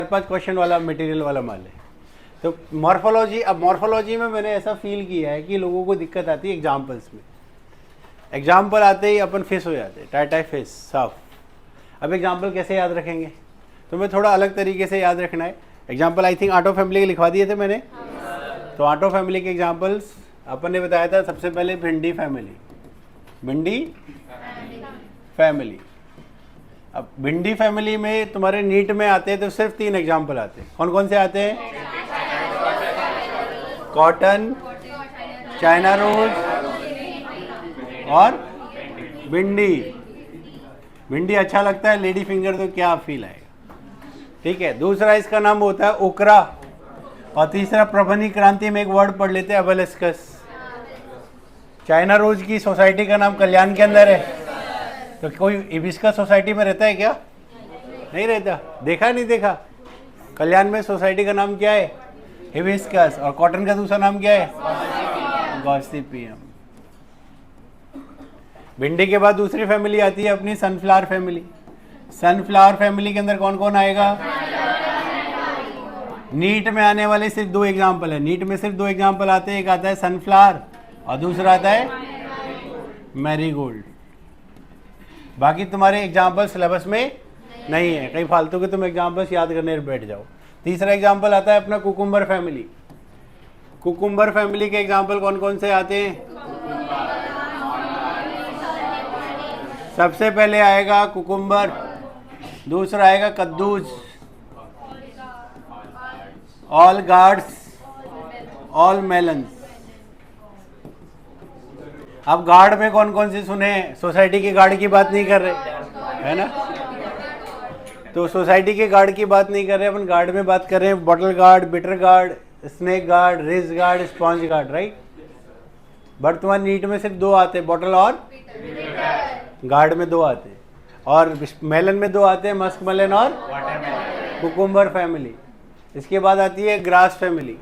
5 question वाला material वाला माल है। तो मॉर्फोलॉजी, अब मॉर्फोलॉजी में मैंने ऐसा फील किया है कि लोगों को दिक्कत आती है एग्जाम्पल्स में। एग्जाम्पल आते ही अपन फिश हो जाते, टाई फिश साफ। अब एग्जाम्पल कैसे याद रखेंगे, तो मैं थोड़ा अलग तरीके से याद रखना है। Example I think auto family के लिखवा दिए थे मैंने। तो आटो फैमिली के एग्जाम्पल्स अपन ने बताया था, सबसे पहले भिंडी फैमिली, भिंडी फैमिली। अब भिंडी फैमिली में तुम्हारे नीट में आते हैं तो सिर्फ 3 एग्जाम्पल आते हैं। कौन कौन से आते हैं? कॉटन, चाइना रोज और भिंडी। भिंडी अच्छा लगता है, लेडी फिंगर तो क्या फील आएगा। ठीक है, दूसरा इसका नाम होता है ओकरा, और तीसरा प्रबंधी क्रांति में एक वर्ड पढ़ लेते हैं अबेलिस्कस। चाइना रोज की सोसाइटी का नाम कल्याण के अंदर है, तो कोई हिबिस्कस सोसाइटी में रहता है क्या? नहीं रहता। देखा नहीं देखा? कल्याण में सोसाइटी का नाम क्या है? हिबिस्कस। और कॉटन का दूसरा नाम क्या है? गॉसिपियम। भिंडी के बाद दूसरी फैमिली आती है अपनी सनफ्लावर फैमिली। सनफ्लावर फैमिली के अंदर कौन कौन आएगा? नीट में आने वाले सिर्फ 2 एग्जाम्पल है। नीट में सिर्फ 2 एग्जाम्पल आते हैं, एक आता है सनफ्लावर और दूसरा आता है मैरीगोल्ड। बाकी तुम्हारे एग्जाम्पल सिलेबस में नहीं है, कहीं फालतू के तुम एग्जाम्पल्स याद करने बैठ जाओ। तीसरा एग्जाम्पल आता है अपना कुकुम्बर फैमिली। कुकुम्बर फैमिली के एग्जाम्पल कौन कौन से आते हैं? सबसे पहले आएगा कुकुम्बर, दूसरा आएगा कद्दूज, ऑल गार्ड्स, ऑल मेलन्स। अब गार्ड में कौन कौन से सुने हैं? सोसाइटी के गार्ड की बात नहीं कर रहे, है ना? तो सोसाइटी के गार्ड की बात नहीं कर रहे अपन, गार्ड में बात कर रहे हैं। Bottle gourd, bitter gourd, snake guard, ridge guard, sponge guard, right. But तुम्हारे नीट में सिर्फ 2 आते हैं, बॉटल और गार्ड में 2 आते हैं, और मेलन में 2 आते हैं, मस्क मेलन और कुकुम्बर फैमिली। इसके बाद आती है ग्रास फैमिली।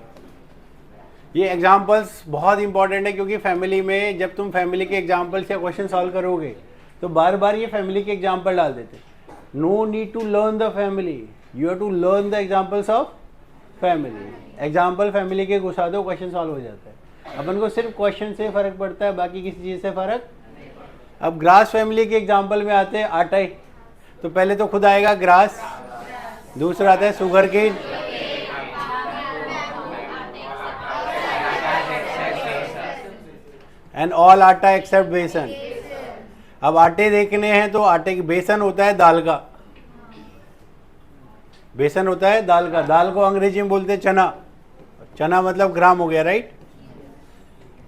ये एग्जाम्पल्स बहुत इंपॉर्टेंट है, क्योंकि फैमिली में जब तुम फैमिली के एग्जाम्पल्स या क्वेश्चन सॉल्व करोगे तो बार बार ये फैमिली के एग्जाम्पल डाल देते। No need to learn the family, you have to learn the examples of family. Example family के घुसा दो, क्वेश्चन सॉल्व हो जाता है। अपन को सिर्फ क्वेश्चन से फर्क पड़ता है, बाकी किसी चीज़ से फर्क। अब ग्रास फैमिली के एग्जाम्पल में आते हैं आटे। तो पहले तो खुद आएगा ग्रास, दूसरा आता है सुगर केन, एंड ऑल आटा एक्सेप्ट बेसन। अब आटे देखने हैं तो आटे की बेसन होता है दाल का, बेसन होता है दाल का। दाल को अंग्रेजी में बोलते हैं चना, चना मतलब ग्राम हो गया, राइट।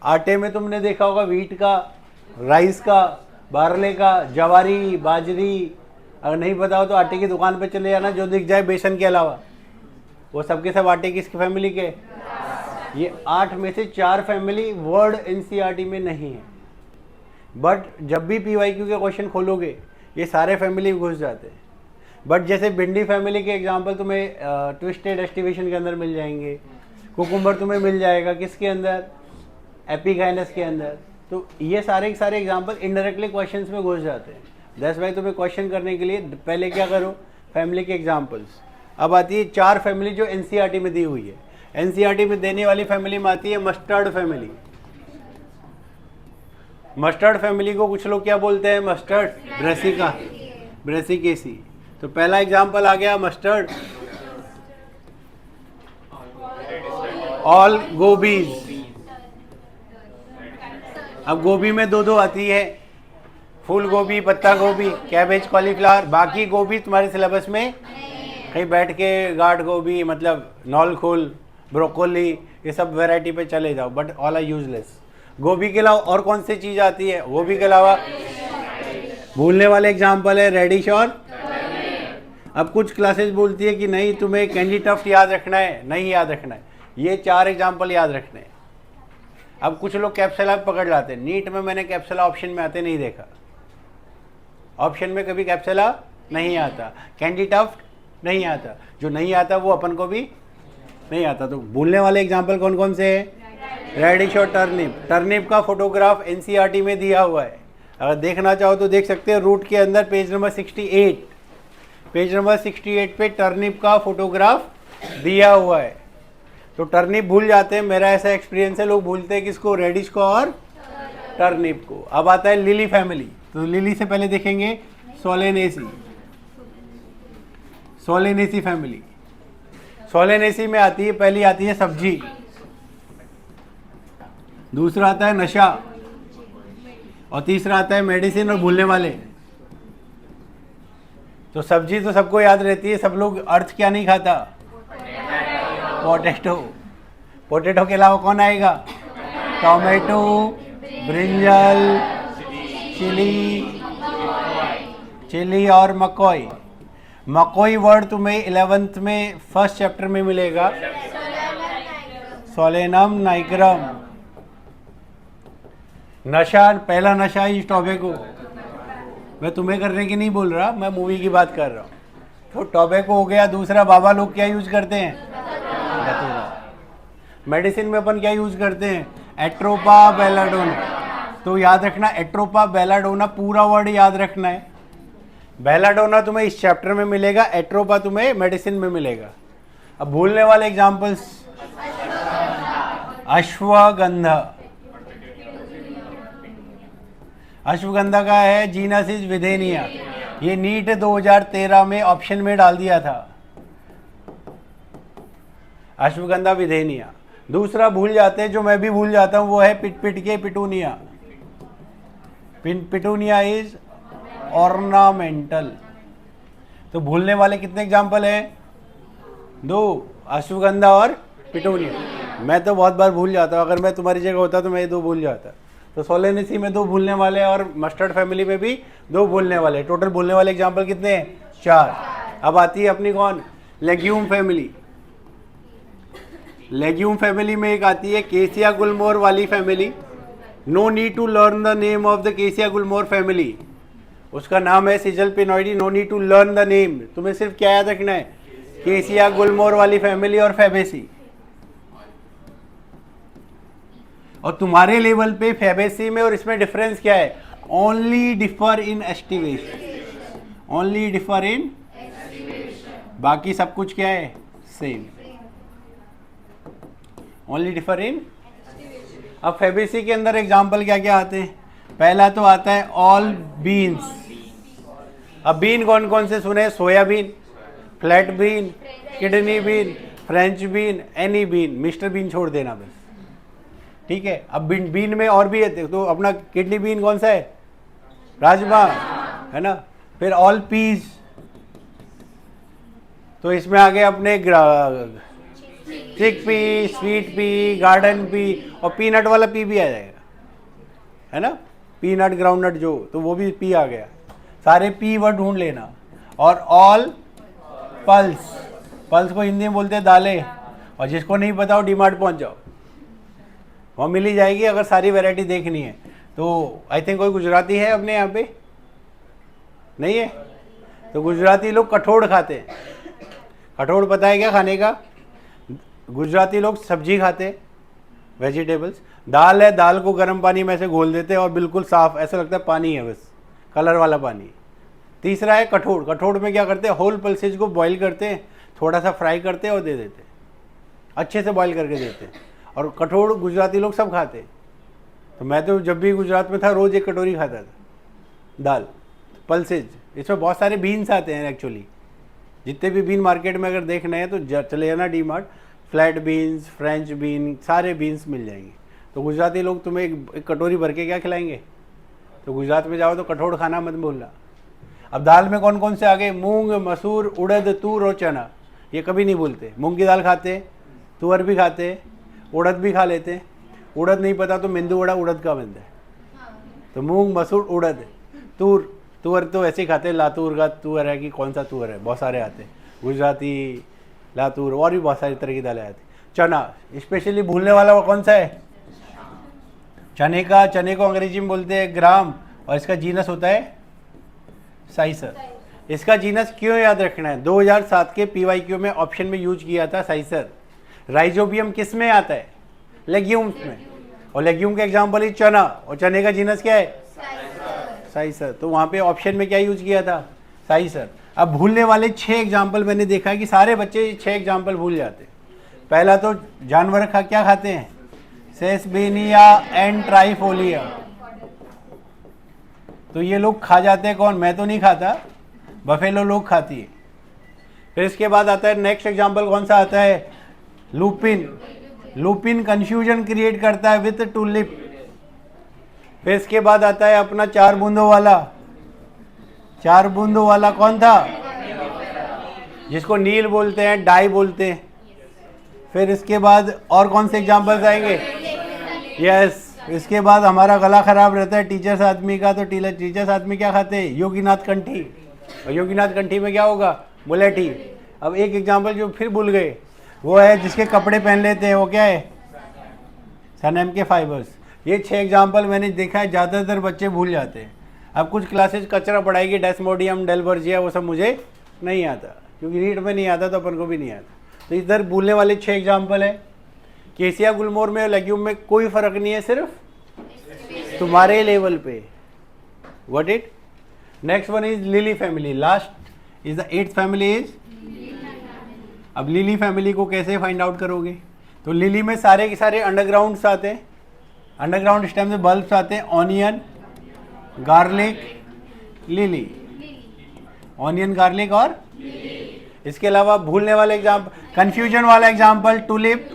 आटे में तुमने देखा होगा व्हीट का, राइस का, बारले का, जवारी, बाजरी। अगर नहीं पता हो तो आटे की दुकान पे चले जाना, जो दिख जाए बेसन के अलावा वो सबके सब आटे किसकी फैमिली के? ये 8 में से 4 फैमिली वर्ड एनसीईआरटी में नहीं है, बट जब भी पीवाईक्यू के क्वेश्चन खोलोगे ये सारे फैमिली घुस जाते हैं। बट जैसे भिंडी फैमिली के एग्जांपल तुम्हें ट्विस्टेड एस्टिवेशन के अंदर मिल जाएंगे, कुकुम्बर तुम्हें मिल जाएगा किसके अंदर? एपिगाइनस के अंदर। तो ये सारे के सारे एग्जांपल इनडायरेक्टली क्वेश्चंस में घुस जाते हैं। दैट्स व्हाई तुम्हें क्वेश्चन करने के लिए पहले क्या करो? फैमिली के एग्जाम्पल्स। अब आती है 4 फैमिली जो एनसीईआरटी में दी हुई है। एनसीईआरटी में देने वाली फैमिली में आती है मस्टर्ड फैमिली। मस्टर्ड फैमिली को कुछ लोग क्या बोलते हैं? Mustard, Brassica, Brassicaceae. तो पहला एग्जाम्पल आ गया मस्टर्ड, ऑल गोबीज। अब गोभी में 2 आती है, फूल गोभी, पत्ता गोभी, कैबेज, कॉलीफ्लावर। बाकी गोभी तुम्हारे सिलेबस में कहीं बैठ के गार्ड गोभी मतलब नौलखोल, ब्रोकोली, ये सब वैरायटी पे चले जाओ, बट ऑल आर यूजलेस। गोभी के अलावा और कौन सी चीज़ आती है? गोभी के अलावा भूलने वाले एग्जाम्पल है रेडिश और। अब कुछ क्लासेस बोलती है कि नहीं तुम्हें कैंडी टफ्ट याद रखना है, नहीं याद रखना है, ये 4 एग्जाम्पल याद रखने हैं। अब कुछ लोग कैप्सूला पकड़ लाते हैं। नीट में मैंने कैप्सूला ऑप्शन में आते नहीं देखा, ऑप्शन में कभी कैप्सूला नहीं आता, कैंडी टफ्ट नहीं आता। जो नहीं आता वो अपन को भी नहीं आता। तो भूलने वाले एग्जाम्पल कौन कौन से हैं? रेडिश और टर्निप। टर्निप का फोटोग्राफ एनसीईआरटी में दिया हुआ है, अगर देखना चाहो तो देख सकते हो। रूट के अंदर पेज नंबर 68 पेज नंबर 68 पे टर्निप का फोटोग्राफ दिया हुआ है। तो टर्निप भूल जाते हैं, मेरा ऐसा एक्सपीरियंस है, लोग भूलते हैं किसको, रेडिश को और टर्निप को। अब आता है लिली फैमिली। तो लिली से पहले देखेंगे सोलेनेसी। सोलेनेसी फैमिली, सोलेनेसी में आती है, पहली आती है सब्जी, दूसरा आता है नशा, और तीसरा आता है मेडिसिन और भूलने वाले। तो सब्जी तो सबको याद रहती है, सब लोग अर्थ क्या नहीं खाता, पोटैटो। पोटैटो के अलावा कौन आएगा, टोमेटो, ब्रिंजल, चिली और मकोई। मकोई वर्ड तुम्हें 11th में फर्स्ट चैप्टर में मिलेगा, सोलेनम नाइग्रम। नशा, पहला नशा इज टोबैको। मैं तुम्हें करने की नहीं बोल रहा, मैं मूवी की बात कर रहा हूँ। तो टोबैको हो गया। दूसरा, बाबा लोग क्या यूज करते हैं, मेडिसिन में अपन क्या यूज करते हैं, एट्रोपा बेलाडोना। तो याद रखना, एट्रोपा बेलाडोना पूरा वर्ड याद रखना है। बेलाडोना तुम्हें इस चैप्टर में मिलेगा, एट्रोपा तुम्हें मेडिसिन में मिलेगा। अब भूलने वाले एग्जांपल्स, अश्वगंधा। अश्वगंधा का है जीनस इज विदेनिया। ये नीट 2013 में ऑप्शन में डाल दिया था, अश्वगंधा विदेनिया। दूसरा भूल जाते हैं, जो मैं भी भूल जाता हूं, वो है के पिटूनिया। Petunia is ornamental. तो भूलने वाले कितने एग्जाम्पल हैं, 2, अश्वगंधा और पिटूनिया। मैं तो बहुत बार भूल जाता हूँ, अगर मैं तुम्हारी जगह होता तो मैं ये 2 भूल जाता। तो सोलेनेसी में 2 भूलने वाले और मस्टर्ड फैमिली में भी 2 भूलने वाले। टोटल भूलने वाले एग्जाम्पल कितने हैं, 4। अब आती है अपनी कौन, लेग्यूम फैमिली। लेग्यूम फैमिली में एक आती है केसिया गुलमोर वाली family. No need to learn the name of the cassia gulmohar family. उसका नाम है caesalpinioideae. No need to learn the name, तुम्हें सिर्फ क्या याद रखना है, केसिया गुलमोर वाली फैमिली और फैबेसी। और तुम्हारे लेवल पे फैबेसी में और इसमें डिफरेंस क्या है, only differ in aestivation. Only differ in, बाकी सब कुछ क्या है, सेम। Only differ in. अब फैबेसी के अंदर एग्जाम्पल क्या क्या आते हैं, पहला तो आता है ऑल बीन्स। अब बीन कौन कौन से सुने, soybean, flat bean, kidney bean, French bean, any bean, mister Bean छोड़ देना बस, ठीक है। अब बीन में और भी है, तो अपना किडनी बीन कौन सा है, राजमा, है ना। फिर ऑल पीज, तो इसमें आ गए अपने चिक P, sweet pea, garden pea, और पीनट वाला पी भी आ जाएगा, है ना, पीनट ग्राउंडनट जो, तो वो भी पी आ गया। सारे पी वर्ड ढूंढ लेना। और ऑल पल्स, पल्स को हिंदी में बोलते हैं दालें। और जिसको नहीं पता हो डीमार्ट पहुंच जाओ, वहाँ मिल ही जाएगी अगर सारी वैरायटी देखनी है। तो आई थिंक कोई गुजराती है अपने यहाँ पे, नहीं है? तो गुजराती लोग कठोड़ खाते हैं। कठोड़ पता है क्या खाने का? गुजराती लोग सब्जी खाते, वेजिटेबल्स। दाल है, दाल को गर्म पानी में से घोल देते हैं और बिल्कुल साफ, ऐसा लगता है पानी है बस, कलर वाला पानी। तीसरा है कठोड़। कठोड़ में क्या करते हैं, होल पल्सेज को बॉईल करते हैं, थोड़ा सा फ्राई करते हैं और दे देते हैं, अच्छे से बॉईल करके देते हैं। और कठोड़ गुजराती लोग सब खाते हैं। तो मैं तो जब भी गुजरात में था रोज़ एक कटोरी खाता था दाल पल्सेज। इसमें बहुत सारे बीन्स आते हैं एक्चुअली, जितने भी बीन मार्केट में अगर देखना है तो चले जाना D mart, flat beans, French bean, सारे बीन्स मिल जाएंगे। तो गुजराती लोग तुम्हें एक कटोरी भर के क्या खिलाएंगे। तो गुजरात में जाओ तो कठोड़ खाना मत भूलना। अब दाल में कौन कौन से आ गए, मूंग, मसूर, उड़द, तूर और चना। ये कभी नहीं भूलते। मूंग की दाल खाते हैं, तुअर भी खाते हैं, उड़द भी खा लेते हैं। उड़द नहीं पता तो मेंदू वड़ा उड़द का बनता है। तो मूंग, मसूर, उड़द, तूर, तुअर तो ऐसे ही खाते हैं। लातूर का तुअर है कि कौन सा तुअर है, बहुत सारे आते हैं, गुजराती, लातूर, और भी बहुत सारी तरह की दालें आती। चना, स्पेशली भूलने वाला वो कौन सा है, चने का। चने को अंग्रेजी में बोलते हैं ग्राम, और इसका जीनस होता है साइसर। इसका जीनस क्यों याद रखना है, 2007 के PYQ में ऑप्शन में यूज किया था साइसर। राइजोबियम किस में आता है, लेग्यूम्स में। और लेग्यूम का एग्जाम्पल ही चना, और चने का जीनस क्या है, साइसर। तो वहाँ पे ऑप्शन में क्या यूज किया था, साइसर। अब भूलने वाले 6 एग्जाम्पल मैंने देखा है कि सारे बच्चे 6 एग्जाम्पल भूल जाते हैं। पहला तो जानवर क्या खाते हैं, सेसबेनिया एंड ट्राइफोलिया। तो ये लोग खा जाते हैं कौन, मैं तो नहीं खाता, बफेलो लोग खाती है। फिर इसके बाद आता है नेक्स्ट एग्जाम्पल कौन सा आता है, लुपिन। लुपिन कंफ्यूजन क्रिएट करता है विथ टूलिप। फिर इसके बाद आता है अपना 4 बूंदों वाला। 4 बूंदों वाला कौन था, जिसको नील बोलते हैं, डाई बोलते हैं। फिर इसके बाद और कौन से एग्जाम्पल्स आएंगे, यस। इसके बाद हमारा गला खराब रहता है टीचर्स आदमी का, तो टीचर्स आदमी क्या खाते हैं, योगीनाथ कंठी। और योगीनाथ कंठी में क्या होगा, मुलेठी। अब एक एग्जाम्पल जो फिर भूल गए, वो है जिसके कपड़े पहन लेते हैं, वो क्या है, सनम के फाइबर्स। ये 6 एग्जाम्पल मैंने देखा है, ज़्यादातर बच्चे भूल जाते हैं। अब कुछ क्लासेज कचरा पढ़ाएगी, डेस्मोडियम, डेल्बर्जिया, वो सब मुझे नहीं आता, क्योंकि नीट में नहीं आता तो अपन को भी नहीं आता। तो इधर भूलने वाले 6 एग्जाम्पल है। केसिया गुलमोर में और लेग्यूम में कोई फ़र्क नहीं है, सिर्फ तुम्हारे लेवल पे। What it. Next one is lily family. Last is the 8th family is. अब लिली फैमिली को कैसे फाइंड आउट करोगे, तो लिली में सारे के सारे अंडरग्राउंड्स आते हैं, अंडरग्राउंड स्टेम में बल्ब्स आते हैं, onion, garlic, lily, onion, garlic और इसके अलावा भूलने वाले एग्जाम्पल, कंफ्यूजन वाला एग्जाम्पल टूलिप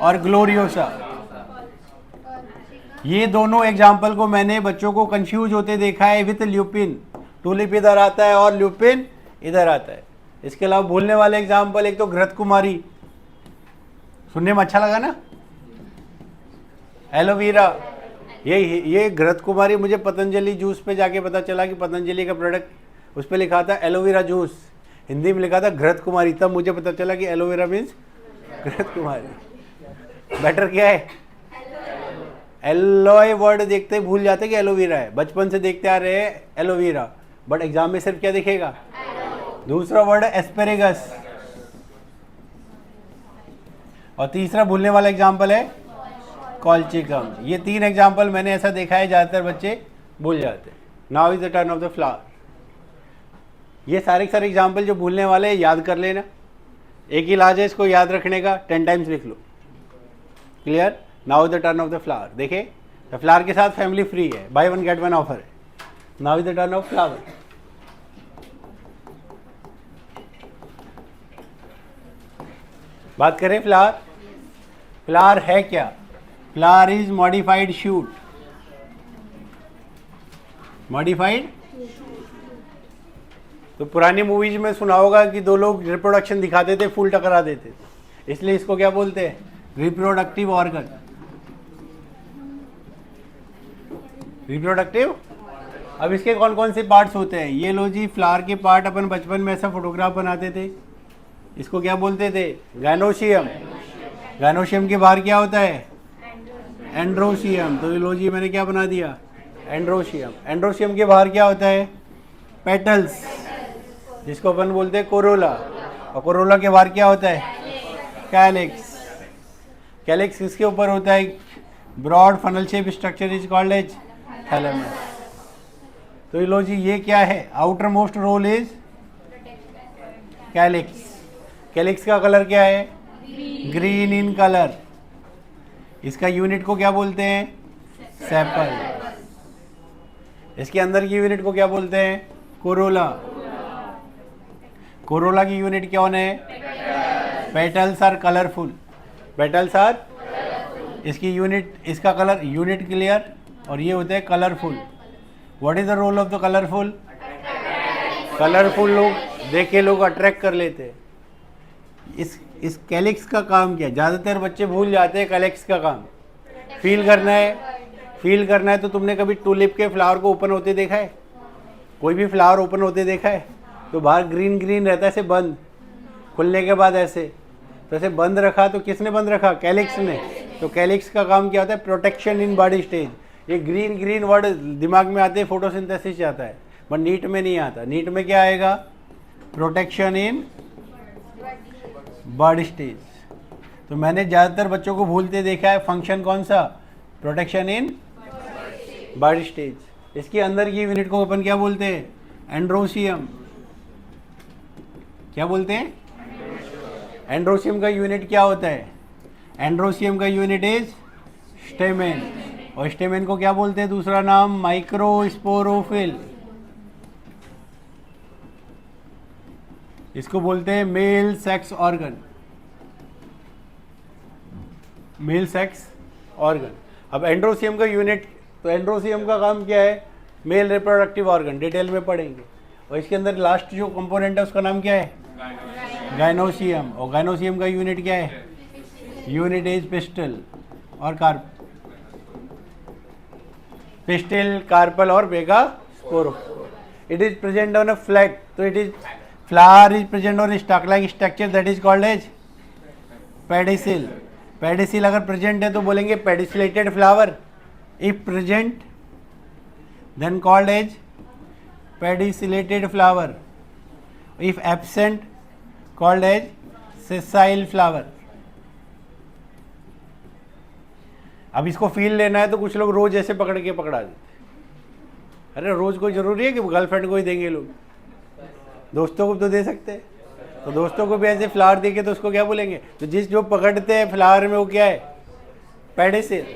और ग्लोरियोसा। ये दोनों एग्जाम्पल को मैंने बच्चों को कंफ्यूज होते देखा है विथ ल्यूपिन। टूलिप इधर आता है और ल्यूपिन इधर आता है। इसके अलावा भूलने वाले एग्जाम्पल, एक तो घृत कुमारी, सुनने में अच्छा लगा ना, एलोवेरा। ये घृत कुमारी मुझे पतंजलि जूस पे जाके पता चला कि पतंजलि का प्रोडक्ट, उस पर लिखा था एलोवेरा जूस, हिंदी में लिखा था घृत कुमारी, तब मुझे पता चला कि एलोवेरा मीन्स घृत कुमारी। बेटर क्या है, एलोए वर्ड देखते ही भूल जाते कि एलोवेरा है, बचपन से देखते आ रहे हैं एलोवेरा, बट एग्जाम में सिर्फ क्या दिखेगा, दूसरा वर्ड है एस्पेरेगस। और तीसरा भूलने वाला एग्जाम्पल है कॉल्चिकम। ये 3 एग्जाम्पल मैंने ऐसा देखा है ज़्यादातर बच्चे भूल जाते हैं। Now is the turn of the flower. ये सारे एग्जाम्पल जो भूलने वाले याद कर लेना, एक ही इलाज है इसको याद रखने का, 10 टाइम्स लिख लो। Clear. Now is the turn of the flower. देखे, द फ्लावर के साथ फैमिली फ्री है, बाय 1 गेट 1 ऑफर है। Now is the turn of flower. बात करें फ्लावर। फ्लावर है क्या, flower is modified shoot. Modified, तो पुरानी मूवीज में सुना होगा कि 2 लोग रिप्रोडक्शन दिखाते थे, फूल टकरा देते थे, इसलिए इसको क्या बोलते हैं, रिप्रोडक्टिव ऑर्गन। रिप्रोडक्टिव। अब इसके कौन कौन से पार्ट्स होते हैं, ये लो जी, फ्लावर के पार्ट अपन बचपन में ऐसा फोटोग्राफ बनाते थे, इसको क्या बोलते थे, गायनोशियम। गायनोशियम के बाहर क्या होता है, एंड्रोशियम। तो लो जी मैंने क्या बना दिया, एंड्रोशियम। एंड्रोशियम के बाहर क्या होता है, पेटल्स, जिसको अपन बोलते हैं कोरोला। और कोरोला के बाहर क्या होता है, कैलिक्स। कैलिक्स किसके ऊपर होता है, broad funnel shape structure is called as thalamus. तो लो जी ये क्या है, outermost role is calyx. Calyx का कलर क्या है, ग्रीन इन कलर। इसका यूनिट को क्या बोलते हैं, सेपल। इसके अंदर की यूनिट को क्या बोलते हैं, कोरोला। कोरोला की यूनिट क्या है, petals are colourful. Petals are, इसकी यूनिट, इसका कलर, यूनिट क्लियर, और ये होते हैं colourful. What is the role of the colourful, colourful लोग देख के लोग अट्रैक्ट कर लेते हैं। इस कैलिक्स का काम क्या है, ज़्यादातर बच्चे भूल जाते हैं कैलिक्स का काम। फील करना है, फील करना है तो तुमने कभी टूलिप के फ्लावर को ओपन होते देखा है, कोई भी फ्लावर ओपन होते देखा है, तो बाहर ग्रीन ग्रीन रहता है, ऐसे बंद, खुलने के बाद ऐसे, तो ऐसे बंद रखा, तो किसने बंद रखा, कैलिक्स ने। तो कैलिक्स का काम क्या होता है, प्रोटेक्शन इन बॉडी स्टेज। ये ग्रीन ग्रीन वर्ड दिमाग में आते हैं, फोटोसिंथेसिस आता है, बट नीट में नहीं आता। नीट में क्या आएगा, प्रोटेक्शन इन बॉडी स्टेज। तो मैंने ज़्यादातर बच्चों को भूलते देखा है, फंक्शन कौन सा, प्रोटेक्शन इन बॉडी स्टेज। इसके अंदर की यूनिट को अपन क्या बोलते हैं, एंड्रोसियम। क्या बोलते हैं? एंड्रोसियम का यूनिट क्या होता है? एंड्रोसियम का यूनिट इज स्टेमेन, और स्टेमेन को क्या बोलते हैं? दूसरा नाम माइक्रोस्पोरोफिल। इसको बोलते हैं male sex organ, male sex organ. अब एंड्रोसियम का यूनिट, तो एंड्रोसियम का काम क्या है? मेल रिप्रोडक्टिव ऑर्गन, डिटेल में पढ़ेंगे। और इसके अंदर लास्ट जो कंपोनेंट है उसका नाम क्या है? गायनोसियम। और गायनोसियम का यूनिट क्या है? यूनिट इज पिस्टल और कार्प, पिस्टल, कार्पल और मेगास्पोरो। It is present on a flat, तो it is flower is present on stalk like structure that is called as pedicel. Pedicel अगर प्रेजेंट है तो बोलेंगे pedicellated flower. If present then called as pedicellated flower. If absent called as sessile flower. अब इसको feel लेना है तो कुछ लोग रोज ऐसे पकड़ के पकड़ा देते। अरे रोज कोई जरूरी है कि गर्लफ्रेंड को ही देंगे लोग? दोस्तों को तो दे सकते हैं। तो दोस्तों को भी ऐसे फ्लावर देके तो उसको क्या बोलेंगे? तो जिस जो पकड़ते हैं फ्लावर में वो क्या है? पेडिसिल।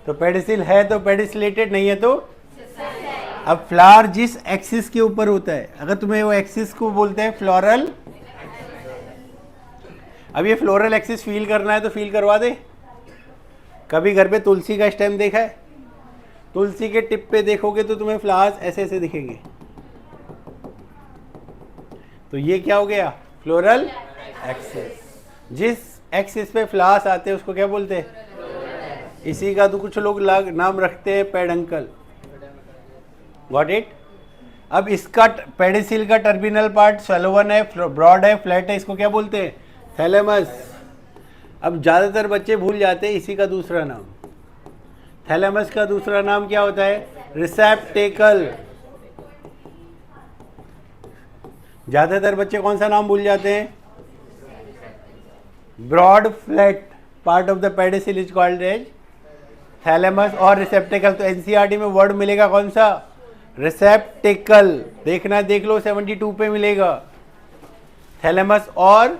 तो पेडिसिल है तो पेडिसिलेटेड, नहीं है तो। अब फ्लावर जिस एक्सिस के ऊपर होता है, अगर तुम्हें वो एक्सिस को बोलते हैं फ्लोरल। अब ये फ्लोरल एक्सिस फील करना है तो फील करवा दे। कभी घर पे तुलसी का स्टेम देखा है? तुलसी के टिप पे देखोगे तो तुम्हें फ्लावर्स ऐसे ऐसे दिखेंगे। तो ये क्या हो गया? Floral axis. जिस एक्सिस पे फ्लावर्स आते हैं उसको क्या बोलते हैं? इसी का तो कुछ लोग नाम रखते हैं पेडंकल। Got it? अब इसका पेडिसिल का टर्मिनल पार्ट सैलोवन है, ब्रॉड है, फ्लैट है, इसको क्या बोलते हैं? थैलेमस। अब ज़्यादातर बच्चे भूल जाते हैं इसी का दूसरा नाम। थैलेमस का दूसरा नाम क्या होता है? रिसेप्टेकल। ज़्यादातर बच्चे कौन सा नाम भूल जाते हैं? Broad flat part of the pedicel is called as thalamus और रिसेप्टेकल। तो एनसीईआरटी में वर्ड मिलेगा कौन सा? रिसेप्टेकल। देखना, देख लो, 72 पे मिलेगा थैलेमस और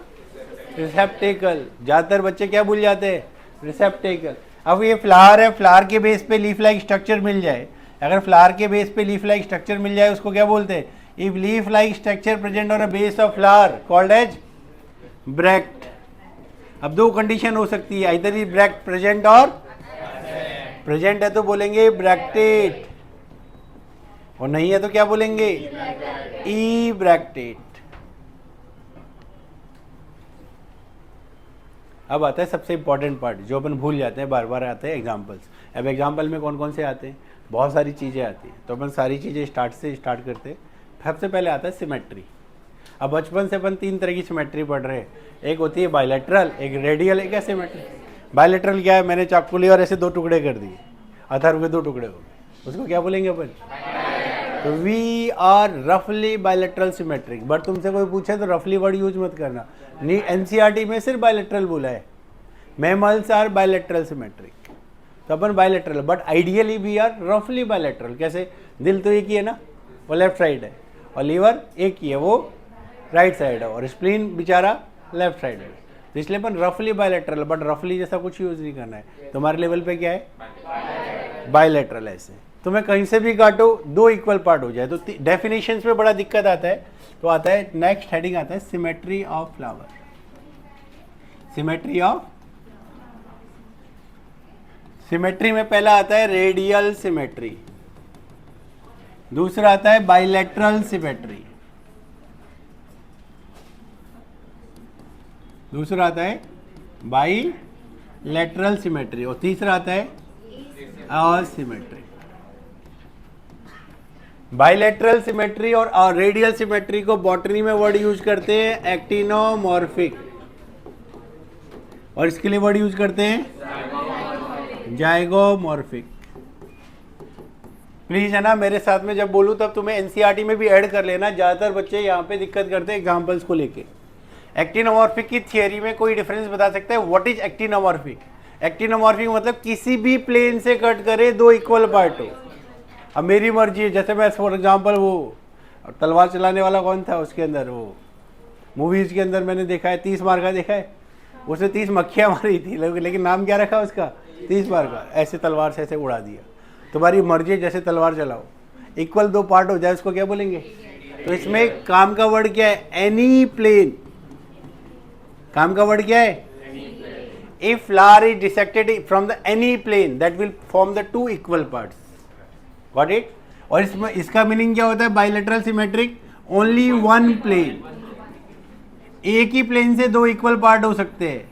रिसेप्टेकल। ज़्यादातर बच्चे क्या भूल जाते हैं? रिसेप्टेकल। अब ये फ्लावर है, फ्लावर के बेस पे लीफ लाइक स्ट्रक्चर मिल जाए, अगर फ्लावर के बेस पे लीफ लाइक स्ट्रक्चर मिल जाए उसको क्या बोलते हैं? If leaf like structure present on a base of flower called as bract. अब दो कंडीशन हो सकती है, इधर ही ब्रैक्ट प्रेजेंट और प्रेजेंट है तो बोलेंगे ब्रैक्टेट, और नहीं है तो क्या बोलेंगे? ई ब्रैक्टेट। अब आता है सबसे इंपॉर्टेंट पार्ट जो अपन भूल जाते हैं, बार बार आते हैं एग्जाम्पल्स। अब एग्जाम्पल में कौन कौन से आते हैं? बहुत सारी चीज़ें आती हैं, तो अपन सारी चीज़ें स्टार्ट करते हैं। सबसे पहले आता है सिमेट्री। अब बचपन से अपन 3 तरह की सिमेट्री पढ़ रहे हैं। एक होती है बायलैटरल, एक रेडियल, एक एसिमेट्री। बायलैटरल क्या है? मैंने चाकू लिया और ऐसे 2 टुकड़े कर दिए, अथर्व के 2 टुकड़े हो गए, उसको क्या बोलेंगे अपन? तो वी आर रफली बायलैटरल सिमेट्रिक। बट तुमसे कोई पूछे तो रफली वर्ड यूज मत करना। एनसीईआरटी में सिर्फ बायलैटरल बोला है, मैमल्स आर बायलैटरल सिमेट्रिक। तो अपन bilateral, but ideally we are रफली बायलैटरल। कैसे? दिल तो एक ही है ना, वो लेफ्ट साइड है, और लीवर एक ही है, वो राइट साइड है, और स्प्लीन बेचारा लेफ्ट साइड है। तो इसलिए अपन रफली बायलैटरल, बट रफली जैसा कुछ यूज नहीं करना है। तुम्हारे लेवल पे क्या है? बायलैटरल। ऐसे तुम्हें कहीं से भी काटो 2 इक्वल पार्ट हो जाए। तो डेफिनेशंस में बड़ा दिक्कत आता है। तो आता है नेक्स्ट हेडिंग आता है symmetry of flower. Symmetry of, symmetry में पहला आता है रेडियल सिमेट्री, दूसरा आता है बाइलेटरल सिमेट्री, दूसरा आता है बाइलेटरल सिमेट्री, और तीसरा आता है असिमेट्री। बाइलेटरल सिमेट्री और रेडियल सिमेट्री को बॉटनी में वर्ड यूज करते हैं एक्टिनोमॉर्फिक, और इसके लिए वर्ड यूज करते हैं जाइगोमॉर्फिक। प्लीज है ना, मेरे साथ में जब बोलूं तब तुम्हें एनसीईआरटी में भी ऐड कर लेना। ज्यादातर बच्चे यहाँ पे दिक्कत करते हैं एग्जांपल्स को लेके। एक्टिनोमॉर्फिक की थियरी में कोई डिफरेंस बता सकता है? What is actinomorphic? एक्टिनोमॉर्फिक मतलब किसी भी प्लेन से कट करे 2 इक्वल पार्ट हो। अब मेरी मर्जी है, जैसे मैं फॉर एग्जांपल वो और तलवार चलाने वाला कौन था उसके अंदर? वो मूवीज़ के अंदर मैंने देखा है 30 मार का देखा है, उसने 30 मक्खियाँ मारी थी, लेकिन नाम क्या रखा उसका? 30 मार का। ऐसे तलवार से ऐसे उड़ा दिया। तुम्हारी मर्जी जैसे तलवार चलाओ, इक्वल 2 पार्ट हो जाए उसको क्या बोलेंगे? तो इसमें काम का वर्ड क्या है? Any plane. काम का वर्ड क्या है? If flower is dissected from the any plane that will form the 2 equal parts. Got it? और इसमें इसका मीनिंग क्या होता है? Bilateral symmetric, only one plane. एक ही प्लेन से 2 इक्वल पार्ट हो सकते हैं।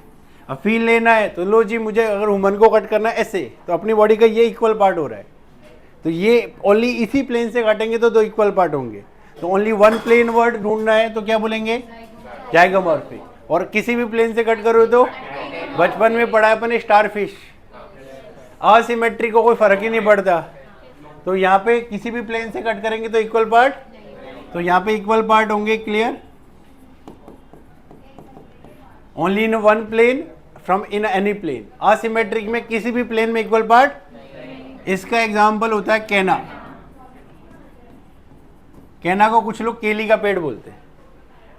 अब फील लेना है तो लो जी, मुझे अगर ह्यूमन को कट करना है ऐसे, तो अपनी बॉडी का ये इक्वल पार्ट हो रहा है, तो ये ओनली इसी प्लेन से काटेंगे तो 2 इक्वल पार्ट होंगे। तो ओनली वन प्लेन वर्ड ढूंढना है तो क्या बोलेंगे? जाइगोमॉर्फिक। और किसी भी प्लेन से कट करो तो बचपन में पढ़ा है अपन स्टार फिश, असिमेट्री को कोई फर्क ही नहीं पड़ता। तो यहाँ पे किसी भी प्लेन से कट करेंगे तो इक्वल पार्ट, तो यहाँ पे इक्वल पार्ट होंगे। Clear? Only in one plane from in any plane. Asymmetric में किसी भी प्लेन में इक्वल पार्ट। इसका एग्जाम्पल होता है कैना। कैना को कुछ लोग केली का पेड़ बोलते हैं।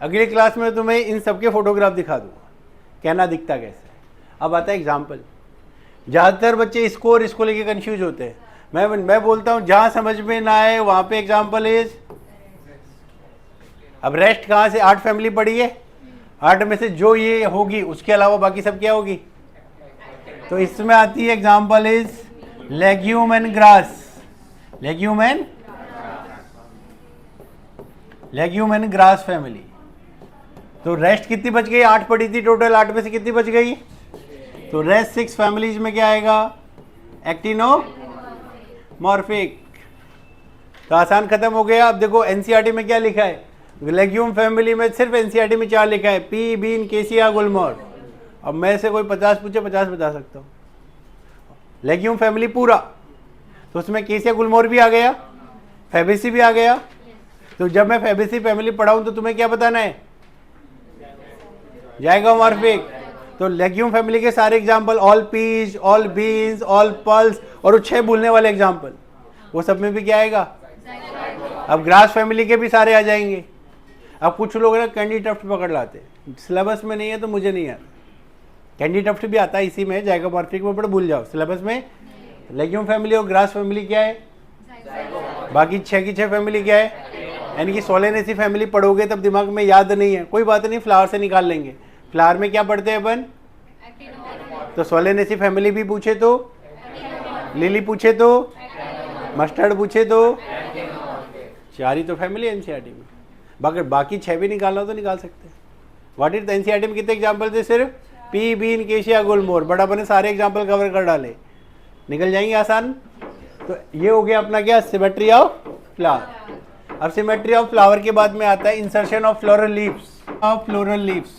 अगली क्लास में तुम्हें इन सबके फोटोग्राफ दिखा दूंगा कैना दिखता कैसे है। अब आता है एग्जाम्पल। ज़्यादातर बच्चे इसको और इसको लेके कंफ्यूज होते हैं। मैं बोलता हूँ जहाँ समझ में ना आए वहाँ पे एग्जाम्पल इज। अब रेस्ट कहाँ से? 8 फैमिली पढ़ी है, 8 में से जो ये होगी उसके अलावा बाकी सब क्या होगी? तो इसमें आती है example is legume and grass. Legume and grass family. तो रेस्ट कितनी बच गई? 8 पढ़ी थी टोटल, 8 में से कितनी बच गई? तो रेस्ट 6 फैमिलीज में क्या आएगा? एक्टिनोमॉर्फिक। तो आसान खत्म हो गया। अब देखो एनसीईआरटी में क्या लिखा है? लेग्यूम फैमिली में सिर्फ एनसीईआरटी में 4 लिखा है, पी, बीन, केसिया, गुलमोहर। अब मैं से कोई 50 पूछे 50 बता सकता हूँ। लेग्यूम फैमिली पूरा, तो उसमें केसिया गुलमोहर भी आ गया, फैबेसी भी आ गया। तो जब मैं फैबेसी फैमिली पढ़ाऊँ तो तुम्हें क्या बताना है? जाइगोमॉर्फिक। तो लेग्यूम फैमिली के सारे example, all peas, all beans, all pulse, और वो 6 भूलने वाले एग्जाम्पल, वो सब में भी क्या आएगा? अब ग्रास फैमिली के भी सारे आ जाएंगे। अब कुछ लोग ना कैंडी टफ्ट पकड़ लाते, सिलेबस में नहीं है तो मुझे नहीं आता। कैंडी टफ्ट भी आता है इसी में, जाइगोमॉर्फिक में, बड़ा भूल जाओ सिलेबस में। लेग्यूम फैमिली और ग्रास फैमिली क्या है? बाकी 6 की 6 फैमिली क्या है? यानी कि सोलेनेसी फैमिली पढ़ोगे तब दिमाग में याद नहीं है, कोई बात नहीं, फ्लावर से निकाल लेंगे। फ्लावर में क्या पढ़ते हैं अपन? तो सोलेनेसी फैमिली भी पूछे तो, लिली पूछे तो, मस्टर्ड पूछे तो, 4 ही तो फैमिली एनसीईआरटी में। बाकी 6 भी निकालना तो निकाल सकते हैं। व्हाट इज एनसीईआरटी में कितने एग्जाम्पल थे? सिर्फ पी, बीन, केशिया, गुलमोहर। बड़ा बने सारे एग्जाम्पल कवर कर डाले, निकल जाएंगे आसान। तो ये हो गया अपना क्या? Symmetry of flower. अब सिमेट्री ऑफ फ्लावर के बाद में आता है insertion of floral leaves. Of floral leaves,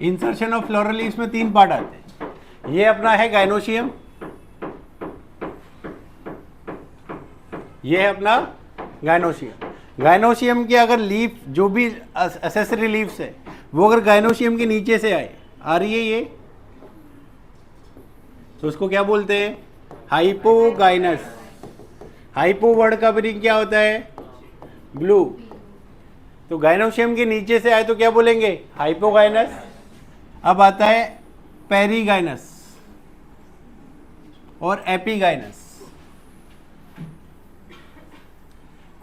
insertion of floral leaves में 3 पार्ट आते हैं। ये अपना है गाइनोशियम, ये है अपना गाइनोशियम। गाइनोशियम के अगर लीफ, जो भी एसेसरी लीव्स है, वो अगर गाइनोशियम के नीचे से आ रही है ये, तो उसको क्या बोलते हैं? हाइपोगाइनस। हाइपो वर्ड का मीनिंग क्या होता है? ब्लू। तो गाइनोशियम के नीचे से आए तो क्या बोलेंगे? हाइपोगाइनस। अब आता है पेरीगाइनस और एपीगाइनस।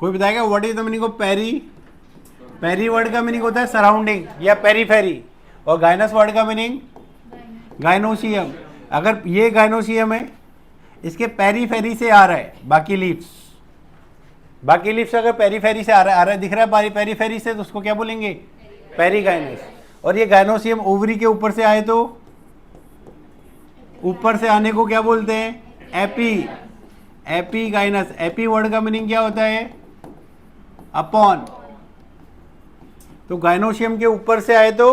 कोई बताएगा what is the meaning of peri? Peri word का मीनिंग होता है सराउंडिंग या पेरीफेरी, और गाइनस वर्ड का मीनिंग गाइनोशियम। अगर ये गाइनोशियम है, इसके पेरीफेरी से आ रहा है बाकी लीव्स, अगर पेरीफेरी से आ रहा है दिख रहा है पेरीफेरी से, तो उसको क्या बोलेंगे? पेरीगाइनस। और ये गाइनोशियम ओवरी के ऊपर से आए तो, ऊपर से आने को क्या बोलते हैं? एपीगाइनस। एपी वर्ड का मीनिंग क्या होता है? अपॉन। तो गाइनोशियम के ऊपर से आए तो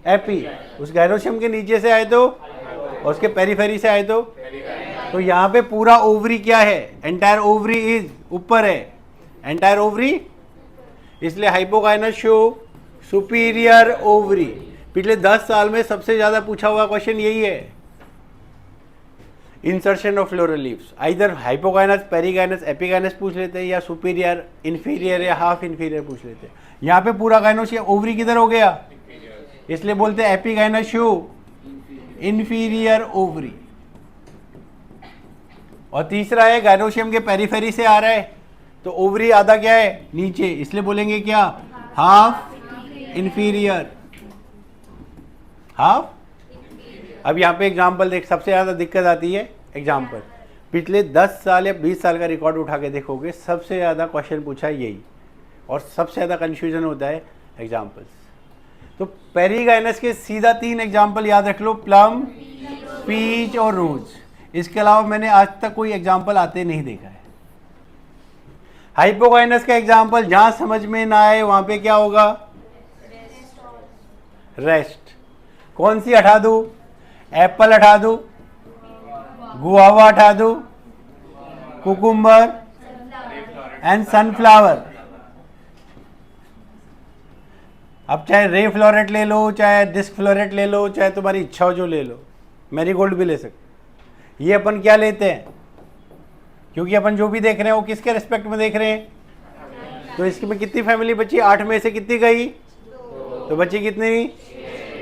एपी, उस गाइनोशियम के नीचे से आए तो, और उसके पेरीफेरी से आए तो यहाँ पे पूरा ओवरी क्या है? एंटायर ओवरी इज ऊपर है, एंटायर ओवरी, इसलिए हाइपोगाइनस शो सुपीरियर ओवरी। पिछले 10 साल में सबसे ज्यादा पूछा हुआ क्वेश्चन यही है, insertion of floral leaves. Either hypogynous, perigynous, epigynous पूछ लेते हैं, या सुपीरियर, इंफीरियर या हाफ इंफीरियर पूछ लेते हैं। यहाँ पे पूरा गाइनोशिया, ओवरी किधर हो गया, इसलिए बोलते हैं एपिगाइनोशियो इंफीरियर ओवरी। और तीसरा है गाइनोशियम के पेरिफेरी से आ रहा है, तो ओवरी आधा क्या है, नीचे, इसलिए बोलेंगे क्या, हाफ इंफीरियर, हाफ। अब यहाँ पे एग्जाम्पल देख, सबसे ज़्यादा दिक्कत आती है एग्जाम्पल। पिछले 10 साल या 20 साल का रिकॉर्ड उठा के देखोगे, सबसे ज़्यादा क्वेश्चन पूछा है यही, और सबसे ज़्यादा कन्फ्यूजन होता है एग्जाम्पल्स। तो पेरीगाइनस के सीधा 3 एग्जाम्पल याद रख लो, प्लम, पीच और रोज। इसके अलावा मैंने आज तक कोई एग्जाम्पल आते नहीं देखा है। हाइपोगाइनस का एग्जाम्पल जहाँ समझ में ना आए वहाँ पे क्या होगा, रेस्ट। कौन सी हटा दूँ, एप्पल हटा दूँ, गुआवा हटा दूँ, कुकुम्बर एंड सनफ्लावर। अब चाहे रे फ्लोरेट ले लो, चाहे डिस्क फ्लोरेट ले लो, चाहे तुम्हारी इच्छा हो जो ले लो, मैरीगोल्ड भी ले सकते। ये अपन क्या लेते हैं, क्योंकि अपन जो भी देख रहे हैं वो किसके रिस्पेक्ट में देख रहे हैं, तो इसमें कितनी फैमिली बची, 8 में से कितनी गई, तो बची कितनी,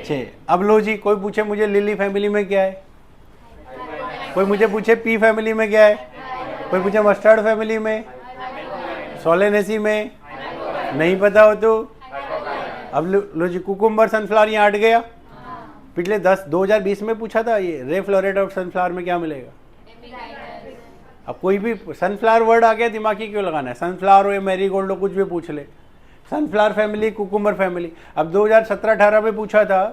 6। अब लो जी, कोई पूछे मुझे लिली फैमिली में क्या है, कोई मुझे पूछे पी फैमिली में क्या है, कोई पूछे मस्टर्ड फैमिली में, सोलेनेसी में, नहीं पता हो तो अब लो जी, कुकुम्बर सनफ्लावर यहाँ हट गया। पिछले 2020 में पूछा था ये, रे फ्लोरेट ऑफ सनफ्लावर में क्या मिलेगा। अब कोई भी सनफ्लावर वर्ड आ गया, दिमाग ही क्यों लगाना है, सनफ्लावर हो या मैरीगोल्ड हो, कुछ भी पूछ ले, सनफ्लावर फैमिली, कुकुम्बर फैमिली। अब 2017-18 में पूछा था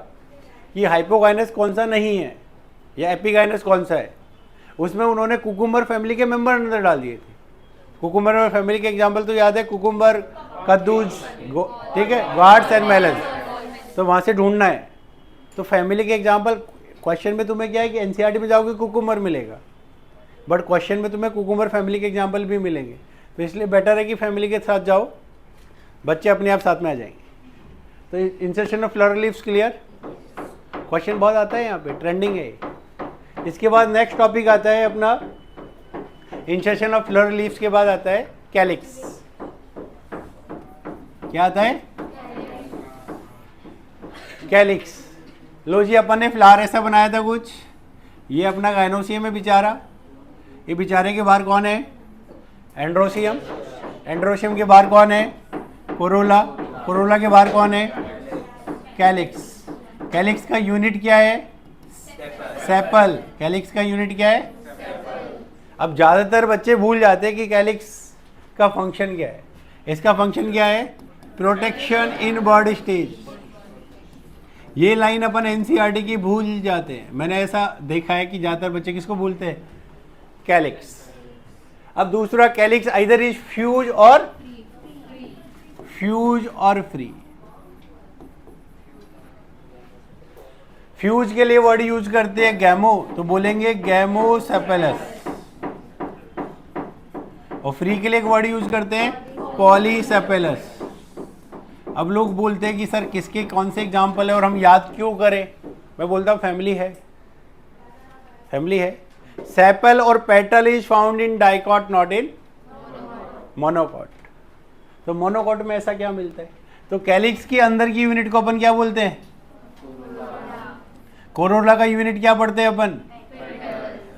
कि हाइपोगाइनस कौन सा नहीं है या एपिगाइनस कौन सा है, उसमें उन्होंने कुकुम्बर फैमिली के मेंबर अंदर डाल दिए थे। कुकुम्बर फैमिली के एग्जाम्पल तो याद है, कुकुम्बर, कद्दूज, ठीक है, गार्ड्स एंड मेलन्स, तो वहाँ से ढूंढना है। तो फैमिली के एग्जाम्पल क्वेश्चन में तुम्हें क्या है कि एनसीईआरटी में जाओगे कुकुम्बर मिलेगा, बट क्वेश्चन में तुम्हें कुकुम्बर फैमिली के एग्जाम्पल भी मिलेंगे, तो इसलिए बेटर है कि फैमिली के साथ जाओ, बच्चे अपने आप साथ में आ जाएंगे। तो insertion of floral leaves clear, question बहुत आता है यहाँ पे, ट्रेंडिंग है। इसके बाद नेक्स्ट टॉपिक आता है अपना, इंसर्शन ऑफ फ्लोरल लीव्स के बाद आता है कैलिक्स। क्या आता है, कैलिक्स। लो जी, अपन ने फ्लावर ऐसा बनाया था कुछ, ये अपना गाइनोसियम है बेचारा, ये बेचारे के बाहर कौन है, एंड्रोसियम, एंड्रोसियम के बाहर कौन है, कोरोला, कोरोला के बाहर कौन है, कैलिक्स। कैलिक्स का यूनिट क्या है, सेपल। कैलिक्स का यूनिट क्या है। अब ज़्यादातर बच्चे भूल जाते हैं कि कैलिक्स का फंक्शन क्या है। इसका फंक्शन क्या है, प्रोटेक्शन इन बर्ड स्टेज। ये लाइन अपन एनसीईआरटी की भूल जाते हैं, मैंने ऐसा देखा है कि ज़्यादातर बच्चे किसको भूलते हैं, कैलिक्स। अब दूसरा, कैलिक्स आइदर इज फ्यूज और फ्री। फ्यूज के लिए वर्ड यूज करते हैं गैमो, तो बोलेंगे गैमोसेपेलस, और फ्री के लिए एक वर्ड यूज करते हैं पॉलीसेपेलस। अब लोग बोलते हैं कि सर किसके कौन से एग्जाम्पल है और हम याद क्यों करें, मैं बोलता हूँ फैमिली है, फैमिली है। सेपल और petal is found in dicot, not in monocot. तो मोनोकॉट में ऐसा क्या मिलता है, तो कैलिक्स के अंदर की यूनिट को अपन क्या बोलते हैं, कोरोला का यूनिट क्या पढ़ते हैं अपन,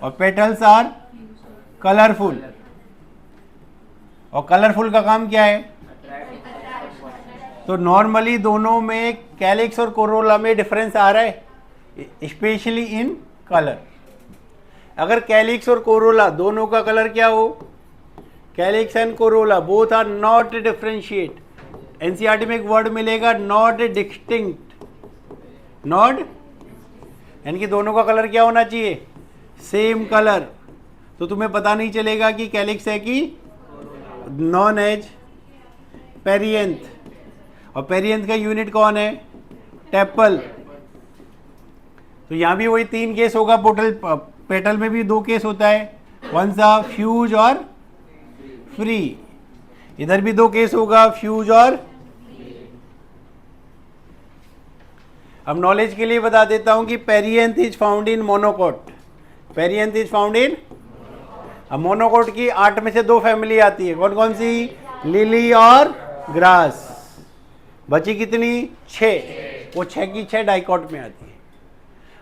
और पेटल्स आर कलरफुल, और कलरफुल का काम क्या है, तो नॉर्मली दोनों में कैलिक्स और कोरोला में डिफरेंस आ रहा है, स्पेशली इन कलर। अगर कैलिक्स और कोरोला दोनों का कलर क्या हो, calyx and corolla both are not differentiate, NCERT में एक वर्ड मिलेगा नॉट डिस्टिंक्ट, नॉट, यानी कि दोनों का कलर क्या होना चाहिए, सेम कलर, तो तुम्हें पता नहीं चलेगा कि कैलिक्स है कि नॉन एज पेरियंथ, और पेरियंथ का यूनिट कौन है, टेपल। तो यहाँ भी वही 3 केस होगा, पेटल में भी 2 केस होता है, कौन सा, फ्यूज और फ्री। इधर भी 2 केस होगा, फ्यूज और। अब नॉलेज के लिए बता देता हूं कि perianth is found in monocot. Perianth is found in, अब मोनोकोट की 8 में से 2 फैमिली आती है, कौन कौन सी? लिली और ग्रास। बची कितनी? 6। वो 6 की 6 डाइकोट में आती है।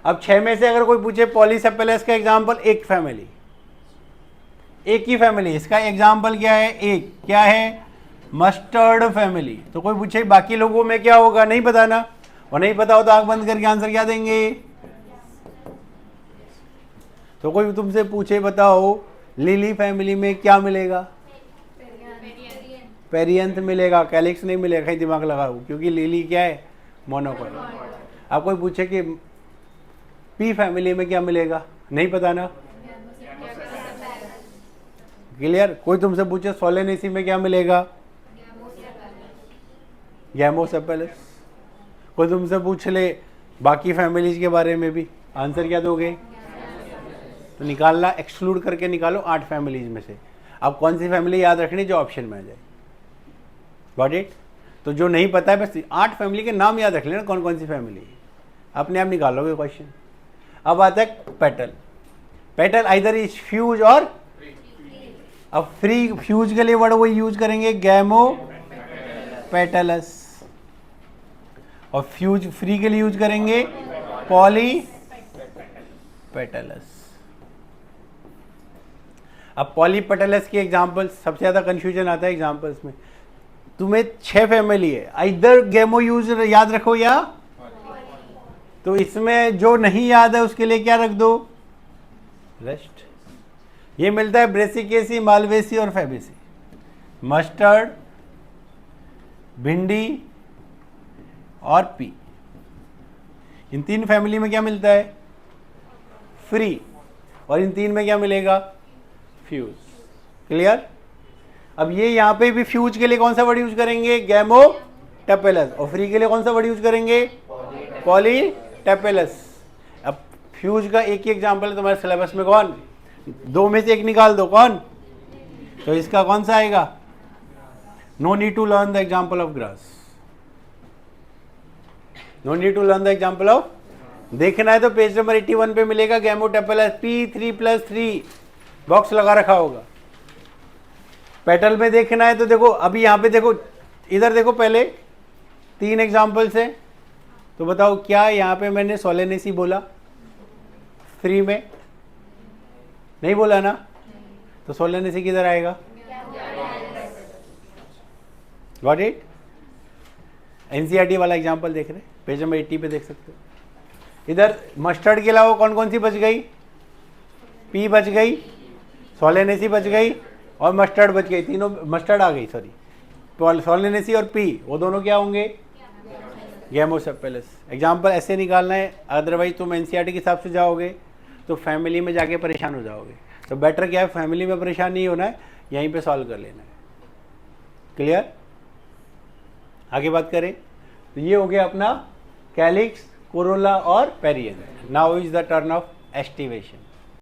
अब 6 में से अगर कोई पूछे पॉलीसेपेलस का एग्जाम्पल, एक फैमिली, एक ही फैमिली, इसका एग्जाम्पल क्या है? एक, क्या है? Mustard family. तो कोई पूछे बाकी लोगों में क्या होगा, नहीं पता ना, और नहीं पता हो तो आंख बंद करके आंसर क्या देंगे? तो कोई तुमसे पूछे बताओ लिली फैमिली में क्या मिलेगा? पेरियंथ मिलेगा, कैलिक्स नहीं मिलेगा। कहीं दिमाग लगाओ, क्योंकि लिली क्या है? मोनोकोट। अब कोई पूछे कि पी फैमिली में क्या मिलेगा, नहीं पता ना, क्लियर। कोई तुमसे पूछे सोलेनेसी में क्या मिलेगा? गैमोसेपेलस। कोई तुमसे पूछ ले बाकी फैमिलीज के बारे में भी, आंसर क्या दोगे? तो निकालना, एक्सक्लूड करके निकालो 8 फैमिलीज में से। अब कौन सी फैमिली याद रखनी जो ऑप्शन में आ जाए। Got it? तो जो नहीं पता है बस 8 फैमिली के नाम याद रख लेना, कौन कौन सी फैमिली है, अपने आप निकालोगे क्वेश्चन। अब आता है petal. Petal either is fuse और, अब फ्री फ्यूज के लिए वर्ड वो यूज करेंगे गैमो पेटलस, और फ्यूज फ्री के लिए यूज करेंगे पॉली पेटलस। अब पॉली पेटलस की एग्जांपल सबसे ज्यादा कंफ्यूजन आता है एग्जांपल्स में। तुम्हें 6 फैमिली है, इधर गैमो यूज याद रखो या, तो इसमें जो नहीं याद है उसके लिए क्या रख दो? रेस्ट। ये मिलता है ब्रेसिकेसी, मालवेसी और फैबेसी। मस्टर्ड, भिंडी और पी, इन 3 फैमिली में क्या मिलता है? फ्री। और इन 3 में क्या मिलेगा? फ्यूज। क्लियर? अब ये यहाँ पे भी फ्यूज के लिए कौन सा वर्ड यूज करेंगे? गैमो टेपेलस। और फ्री के लिए कौन सा वर्ड यूज करेंगे? Poly tepals. अब फ्यूज का एक ही एग्जाम्पल है तुम्हारे सिलेबस में, कौन? 2 में से एक निकाल दो, कौन? तो इसका कौन सा आएगा? No need to learn the example of grass. No need to learn the example of, देखना है तो पेज नंबर 81 पे मिलेगा गैमोटेपेलस P3+3, बॉक्स लगा रखा होगा। पेटल में देखना है तो देखो, अभी यहाँ पे देखो, इधर देखो, पहले 3 एग्जाम्पल्स हैं, तो बताओ क्या यहाँ पे मैंने सोलेनेसी बोला? फ्री में नहीं बोला ना, तो सोलेनेसी किधर आएगा? Got it? एनसीईआरटी वाला एग्जाम्पल देख रहे, पेज नंबर 80 पे देख सकते हो। इधर मस्टर्ड के अलावा कौन कौन सी बच गई? पी बच गई, सोलेनेसी बच गई और मस्टर्ड बच गई। तीनों मस्टर्ड आ गई, सॉरी, सोलेनेसी और पी, वो दोनों क्या होंगे? गैमोसेपेलस। एग्जाम्पल ऐसे निकालना है, अदरवाइज तुम एनसीईआरटी के हिसाब से जाओगे तो फैमिली में जाके परेशान हो जाओगे। तो बेटर क्या है, फैमिली में परेशान नहीं होना है, यहीं पे सॉल्व कर लेना है। क्लियर? आगे बात करें तो ये हो गया अपना कैलिक्स, कोरोला और perianth. Now is the turn of aestivation.